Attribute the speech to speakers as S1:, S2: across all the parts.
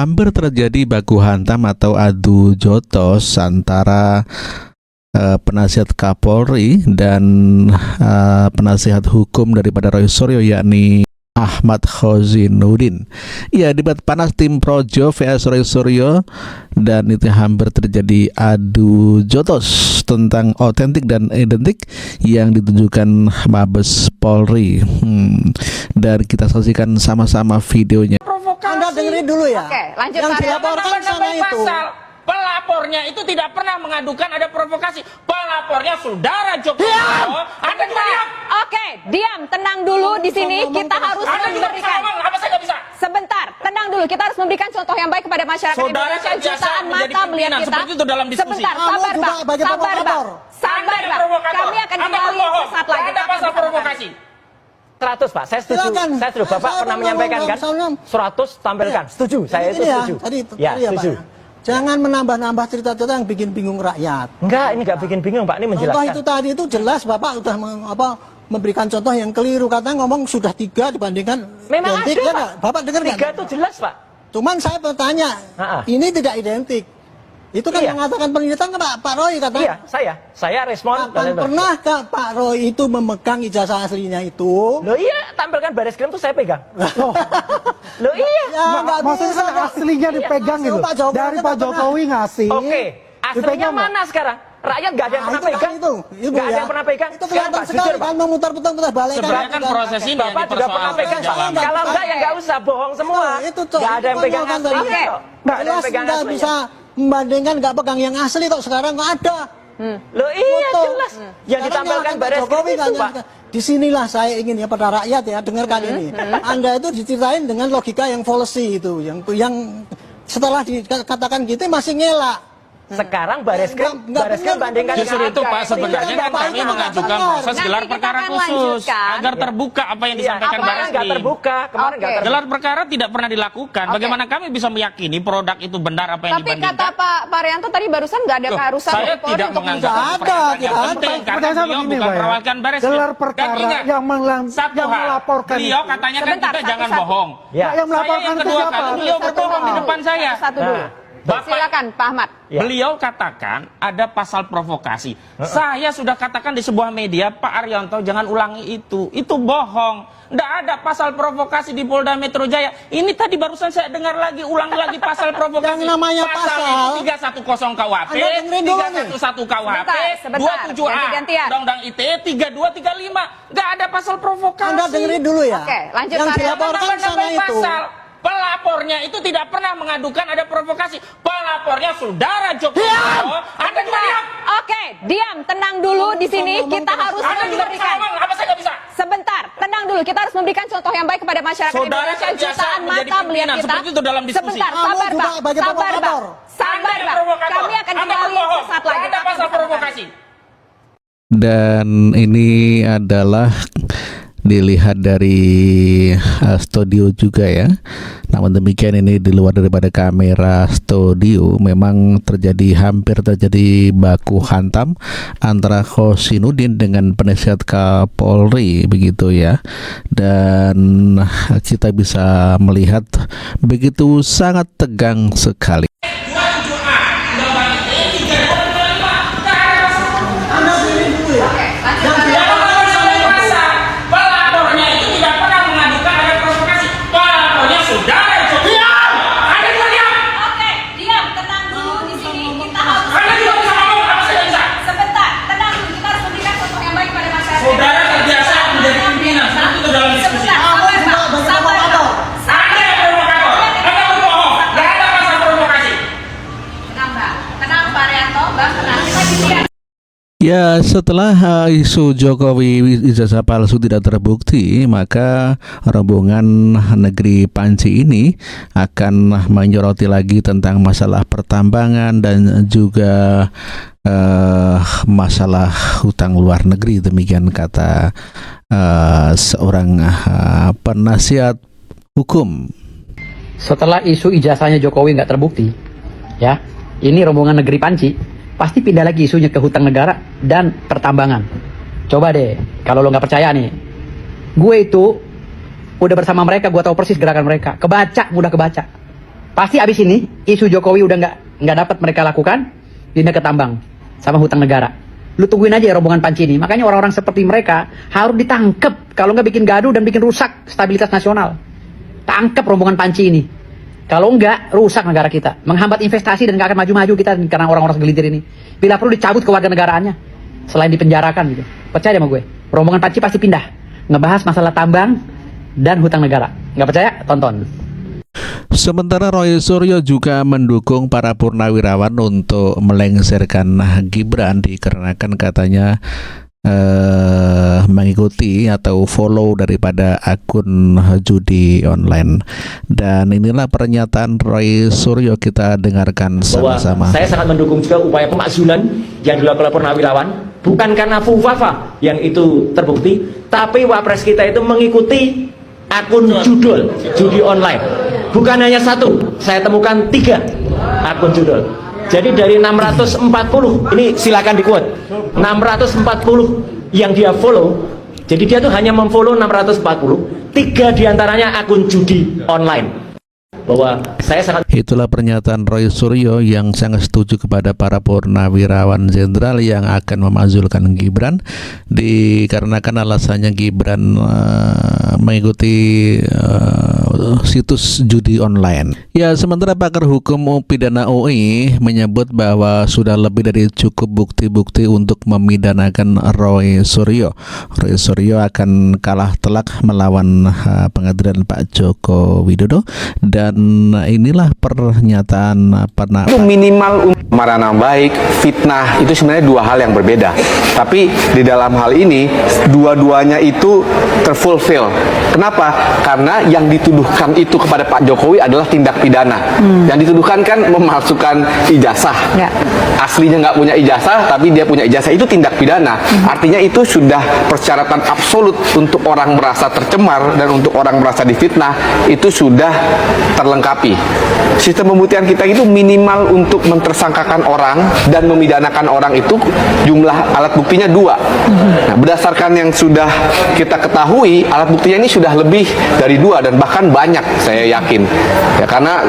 S1: hampir terjadi baku hantam atau adu jotos antara penasihat Kapolri dan penasihat hukum daripada Roy Suryo, yakni Ahmad Khozinuddin. Ya, debat panas tim Projo vs Roy Suryo, dan itu hampir terjadi adu jotos tentang otentik dan identik yang ditujukan Mabes Polri. Dan kita saksikan sama-sama videonya.
S2: Anda dengerin dulu ya.
S3: Oke, lanjut.
S2: Yang dilaporkan sana itu.
S4: Pelapornya itu tidak pernah mengadukan ada provokasi. Pelapornya saudara Jokowi. Anda juga diam.
S3: Oke, diam, tenang dulu di sini. Kita harus memberikan.
S4: Apa saya nggak bisa?
S3: Sebentar, tenang dulu. Kita harus memberikan contoh yang baik kepada masyarakat
S4: Saudara
S3: Indonesia.
S4: terbiasa
S3: Jutaan
S4: menjadi
S3: mata melihat
S4: pimpinan,
S3: kita.
S4: seperti itu dalam diskusi.
S3: Sebentar,
S2: Kamu
S3: sabar
S2: juga
S3: bang,
S2: sebagai
S3: sabar bang,
S2: provokator.
S3: sabar
S4: Anda
S3: bang.
S4: provokator.
S3: Kami akan
S4: Anda
S3: kembali
S4: berbohong.
S3: sesaat lagi.
S4: Ada pasal provokasi.
S5: 100 Pak, saya setuju.
S2: Silakan.
S5: Saya setuju. Bapak
S2: Saya
S5: pernah menyampaikan kan? 100 tampilkan. Setuju. Saya itu setuju.
S2: Tadi
S5: Ya,
S2: ya, Pak.
S5: setuju.
S2: Jangan menambah-nambah cerita-cerita yang bikin bingung rakyat.
S5: Enggak, ini enggak bikin bingung Pak, ini
S2: Contoh
S5: menjelaskan.
S2: itu tadi itu jelas Bapak sudah memberikan contoh yang keliru. Katanya ngomong sudah 3 dibandingkan
S5: Memang
S2: identik,
S5: ada,
S2: ya
S5: Pak.
S2: nggak? Bapak dengar nggak?
S5: 3 itu jelas Pak.
S2: Cuman saya bertanya, ini tidak identik. Itu kan
S5: Iya.
S2: mengatakan penelitian kan Pak Roy katanya.
S5: Iya, saya respon.
S2: Kapan pernahkah Pak Roy itu memegang ijazah aslinya itu?
S5: Loh iya, tampilkan baris krim tuh saya pegang. Loh iya.
S2: Ya, nggak
S6: Maksudnya
S2: bisa,
S6: kan
S2: Pak.
S6: aslinya dipegang
S2: Maksud
S6: gitu.
S2: Pak Jokowi
S6: Dari
S2: aja
S6: Pak
S2: nggak
S6: Jokowi ngasih.
S5: Oke, aslinya
S6: Dipegang nggak?
S5: mana sekarang? Rakyat nggak ada yang pernah
S2: Itu kan
S5: pegang.
S2: itu, Ibu,
S5: Nggak ada yang pernah pegang.
S2: Itu
S5: Sekarang
S2: kelihatan
S5: Pak,
S2: sekali
S5: jujur Pak.
S2: kan memutar-putar balik.
S4: Sebenarnya kan proses ini yang
S5: Bapak juga pernah
S4: dipersoalkan
S5: pegang Pak.
S4: jalan.
S5: Kalau enggak ya nggak usah bohong semua.
S2: Itu, Cok.
S5: Nggak ada yang
S2: Itu
S5: pegang
S2: kan
S5: aslinya
S3: Oke.
S5: kok. Nggak ada yang
S2: Jelas
S5: pegang
S2: nggak
S5: aslinya.
S2: bisa membandingkan nggak pegang yang asli kok sekarang kok ada.
S5: Loh iya
S2: Foto.
S5: jelas. Yang
S2: Sekarang
S5: ditampilkan
S2: nyalakan
S5: baris krim
S2: Jokowi
S5: itu
S2: kan,
S5: Pak.
S2: disinilah saya ingin ya pada rakyat ya dengarkan ini. Anda itu diceritain dengan logika yang fallacy itu, yang setelah dikatakan gitu masih ngelak.
S5: Sekarang baris krim
S2: Nggak benar,
S5: bandingkan
S4: Justru
S5: dengan
S4: itu Pak,
S5: harga.
S4: sebenarnya kan kami mengajukan proses
S3: Nanti
S4: gelar
S3: kita
S4: perkara
S3: akan
S4: khusus
S3: lanjutkan.
S4: agar terbuka apa yang
S5: Iya,
S4: disampaikan
S5: kemarin
S4: Baris
S5: nggak
S4: Krim.
S5: terbuka, kemarin nggak
S3: Oke.
S5: terbuka.
S4: Gelar perkara tidak pernah dilakukan.
S3: Oke.
S4: Bagaimana kami bisa meyakini produk itu benar apa yang
S3: Tapi
S4: dibandingkan?
S3: kata Pak Rianto tadi barusan nggak ada
S4: Loh,
S3: keharusan
S4: saya
S3: dari Polri
S4: tidak
S3: untuk
S4: menganggap
S2: Nggak ada,
S4: pernyataan yang
S2: tidak ada.
S4: penting karena
S6: Pertanyaan
S4: beliau
S6: begini,
S4: bukan
S6: Pak, ya.
S4: perwakilan Baris Krim.
S6: Gelar
S4: Dan
S6: perkara
S4: ingat,
S6: yang
S4: satu
S6: yang
S4: hal,
S6: melaporkan
S4: beliau
S6: itu.
S4: katanya kan
S3: Sebentar,
S4: kita jangan
S3: satu-satu.
S4: bohong.
S5: Ya.
S6: Yang
S4: Saya
S6: melaporkan
S4: yang
S6: itu
S4: kedua
S6: siapa?
S4: kali beliau berbohong di depan saya.
S3: Satu dulu.
S5: Nah,
S4: Bapak-
S3: Silakan Pak Ahmad.
S5: Ya.
S4: Beliau katakan ada pasal provokasi. Saya sudah katakan di sebuah media, Pak Arianto jangan ulangi itu. Itu bohong. Tidak ada pasal provokasi di Polda Metro Jaya. Ini tadi barusan saya dengar lagi, ulangi lagi pasal provokasi.
S2: Yang namanya pasal.
S4: 310 KUHP,
S2: Anda dengerin dulu nih.
S4: 311 KUHP,
S3: Sebentar,
S4: 27A,
S3: ganti-gantian.
S4: Undang-Undang ITE 3235. Nggak ada pasal provokasi.
S2: Anda dengerin dulu ya.
S3: Oke, lanjut,
S2: Yang
S3: Pak Rianto.
S2: dilaporkan sana
S4: Nambah-nambah
S2: itu.
S4: pasal. Pelapornya itu tidak pernah mengadukan ada provokasi. Pelapornya saudara Jokowi. Anda juga diam.
S3: Oke, diam, tenang dulu di sini. Kita harus
S4: Anda juga bisa
S3: memberikan.
S4: ngomong. Apa saya nggak bisa?
S3: Sebentar, tenang dulu. Kita harus memberikan contoh yang baik kepada masyarakat
S4: Saudara
S3: Indonesia.
S4: terbiasa
S3: Jutaan
S4: menjadi
S3: mata melihat
S4: pimpinan,
S3: kita.
S4: seperti itu dalam diskusi.
S3: Sebentar,
S2: Kamu
S3: sabar
S2: juga
S3: bang,
S2: sebagai
S3: sabar bang,
S2: provokator.
S3: sabar
S4: Anda
S3: bang.
S4: provokator.
S3: Kami akan
S4: Anda
S3: kembali
S4: berbohong.
S3: sesaat lagi.
S4: Ada pasal provokasi.
S1: Dan ini adalah dilihat dari studio juga ya. Namun demikian ini di luar daripada kamera studio, memang hampir terjadi baku hantam antara Khozinuddin dengan penasihat Kapolri begitu ya. Dan kita bisa melihat begitu sangat tegang sekali.
S4: Pelapornya itu tidak pernah mengadukan ada provokasi. Pelapornya saudara Jokowi. Anda juga diam.
S3: Oke, diam, tenang dulu di sini. Kita harus.
S4: Anda juga bisa ngomong. Apa saya nggak bisa?
S3: Sebentar, tenang dulu. Kita harus memberikan contoh yang baik kepada masyarakat.
S4: Saudara terbiasa menjadi pimpinan, seperti itu dalam diskusi.
S3: Sebentar, sabar bang, sabar bang.
S4: Anda yang provokator. Anda berbohong. Nggak ada pasal provokasi.
S3: Tenang bang, tenang Pak Rianto, bang tenang. Kita bicara.
S1: Ya, setelah isu Jokowi ijazah palsu tidak terbukti, maka rombongan negeri Panci ini akan menyoroti lagi tentang masalah pertambangan dan juga masalah hutang luar negeri. Demikian kata seorang penasihat hukum.
S7: Setelah isu ijazahnya Jokowi nggak terbukti, ya, ini rombongan negeri Panci pasti pindah lagi isunya ke hutang negara dan pertambangan. Coba deh, kalau lo nggak percaya nih, gue itu udah bersama mereka, gue tahu persis gerakan mereka. Mudah kebaca. Pasti abis ini isu Jokowi udah nggak dapat mereka lakukan, pindah ke tambang sama hutang negara. Lu tungguin aja ya rombongan Panci ini. Makanya orang-orang seperti mereka harus ditangkep kalau nggak bikin gaduh dan bikin rusak stabilitas nasional. Tangkep rombongan Panci ini. Kalau nggak, rusak negara kita, menghambat investasi dan nggak akan maju-maju kita karena orang-orang segelintir ini. Bila perlu dicabut kewarganegaraannya, selain dipenjarakan gitu. Percaya sama gue, rombongan Panci pasti pindah ngebahas masalah tambang dan hutang negara. Nggak percaya? Tonton.
S1: Sementara Roy Suryo juga mendukung para purnawirawan untuk melengsarkan Gibran dikarenakan katanya mengikuti atau follow daripada akun judi online. Dan inilah pernyataan Roy Suryo, kita dengarkan sama-sama.
S5: Saya sangat mendukung juga upaya pemakzulan yang dilakukan oleh purnawirawan, bukan karena fufafa yang itu terbukti, tapi wapres kita itu mengikuti akun judul judi online. Bukan hanya satu, saya temukan 3 akun judul. Jadi dari 640, ini silakan di-quote, 640 yang dia follow, jadi dia tuh hanya memfollow 640, 3 diantaranya akun judi online. Bahwa saya sangat
S1: Itulah pernyataan Roy Suryo yang sangat setuju kepada para purnawirawan jenderal yang akan memakzulkan Gibran dikarenakan alasannya Gibran mengikuti situs judi online. Ya, sementara pakar hukum pidana UI menyebut bahwa sudah lebih dari cukup bukti-bukti untuk memidanakan Roy Suryo. Roy Suryo akan kalah telak melawan pengadilan Pak Joko Widodo, dan inilah pernyataan
S6: itu minimal marana baik, fitnah itu sebenarnya 2 hal yang berbeda. Tapi di dalam hal ini dua-duanya itu terfulfill. Kenapa? Karena yang dituduhkan itu kepada Pak Jokowi adalah tindak pidana. Yang dituduhkan kan memalsukan ijazah. Aslinya nggak punya ijazah, tapi dia punya ijazah, itu tindak pidana. Artinya itu sudah persyaratan absolut untuk orang merasa tercemar dan untuk orang merasa difitnah, itu sudah terlengkapi. Sistem pembuktian kita itu minimal untuk mentersangkakan orang dan memidanakan orang itu jumlah alat buktinya 2. Nah, berdasarkan yang sudah kita ketahui, alat buktinya ini sudah lebih dari 2 dan bahkan banyak, saya yakin. Ya, karena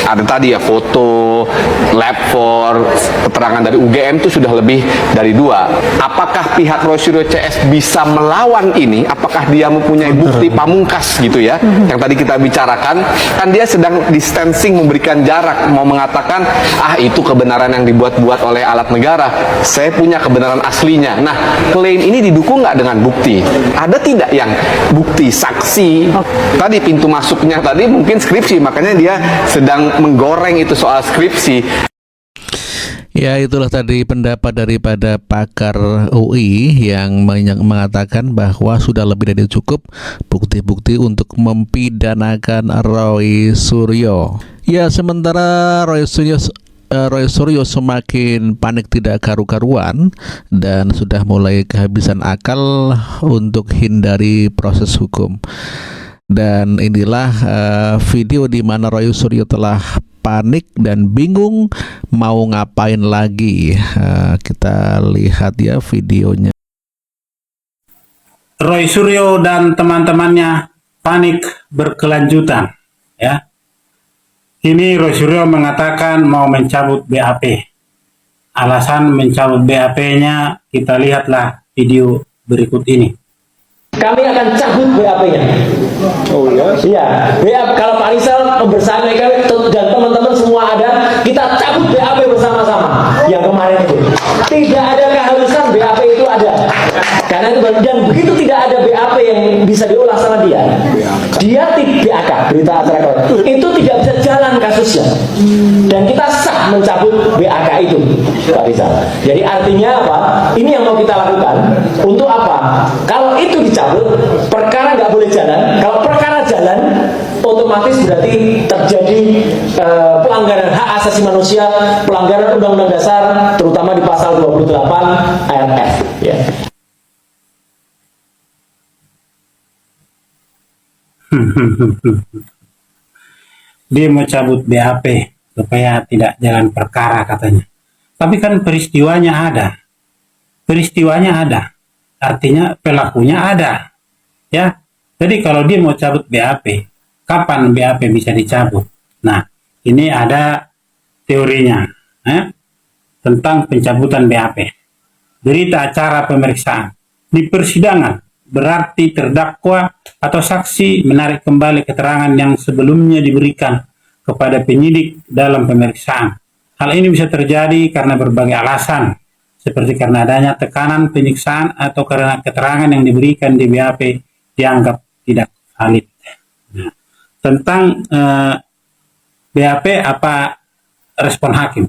S6: ada tadi ya foto, lab for, keterangan dari UGM itu sudah lebih dari 2. Apakah pihak Roy Suryo CS bisa melawan ini? Apakah dia mempunyai bukti pamungkas gitu ya? Yang tadi kita bicarakan, kan dia sedang distancing, memberikan jarak, mau mengatakan itu kebenaran yang dibuat-buat oleh alat negara, saya punya kebenaran aslinya. Nah, klaim ini didukung nggak dengan bukti? Ada tidak yang bukti saksi? Tadi pintu masuknya tadi mungkin skripsi, makanya dia sedang menggoreng itu soal skripsi.
S1: Ya, itulah tadi pendapat daripada pakar UI yang mengatakan bahwa sudah lebih dari cukup bukti-bukti untuk mempidanakan Roy Suryo. Ya, sementara Roy Suryo semakin panik tidak karu-karuan dan sudah mulai kehabisan akal untuk hindari proses hukum. Dan inilah video di mana Roy Suryo telah panik dan bingung mau ngapain lagi. Kita lihat ya videonya.
S8: Roy Suryo dan teman-temannya panik berkelanjutan, ya. Ini Roy Suryo mengatakan mau mencabut BAP. Alasan mencabut BAP-nya kita lihatlah video berikut ini.
S5: kami akan cabut BAP-nya. Oh iya? Iya, BAP kalau Pak Rizal membersamai kami dan teman-teman semua ada, kita cabut BAP bersama-sama. Yang kemarin itu tidak ada keharusan BAP itu ada, karena itu dan begitu tidak ada BAP yang bisa diolah sama dia BAK, berita acara itu tidak bisa jalan kasusnya, dan kita sah mencabut BAK itu, Pak Rizal. Jadi artinya apa? Ini yang mau kita lakukan. Untuk apa? Kalau itu dicabut, perkara nggak boleh jalan. Kalau perkara jalan, otomatis berarti terjadi pelanggaran hak asasi manusia, pelanggaran Undang-Undang Dasar, terutama di pasal 28 ayat F. Ya.
S8: Dia mau cabut BAP supaya tidak jalan perkara katanya. Tapi kan peristiwanya ada, artinya pelakunya ada, ya. Jadi kalau dia mau cabut BAP, kapan BAP bisa dicabut? Nah, ini ada teorinya tentang pencabutan BAP. Berita acara pemeriksaan. Di persidangan, berarti terdakwa atau saksi menarik kembali keterangan yang sebelumnya diberikan kepada penyidik dalam pemeriksaan. Hal ini bisa terjadi karena berbagai alasan, seperti karena adanya tekanan penyiksaan atau karena keterangan yang diberikan di BAP dianggap tidak valid. Nah, tentang BAP, apa respon hakim?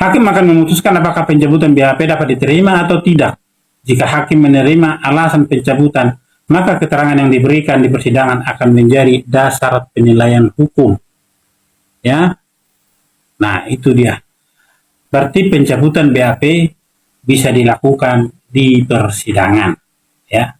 S8: Hakim akan memutuskan apakah pencabutan BAP dapat diterima atau tidak. Jika hakim menerima alasan pencabutan, maka keterangan yang diberikan di persidangan akan menjadi dasar penilaian hukum. Ya, nah itu dia. Berarti pencabutan BAP bisa dilakukan di persidangan. Ya.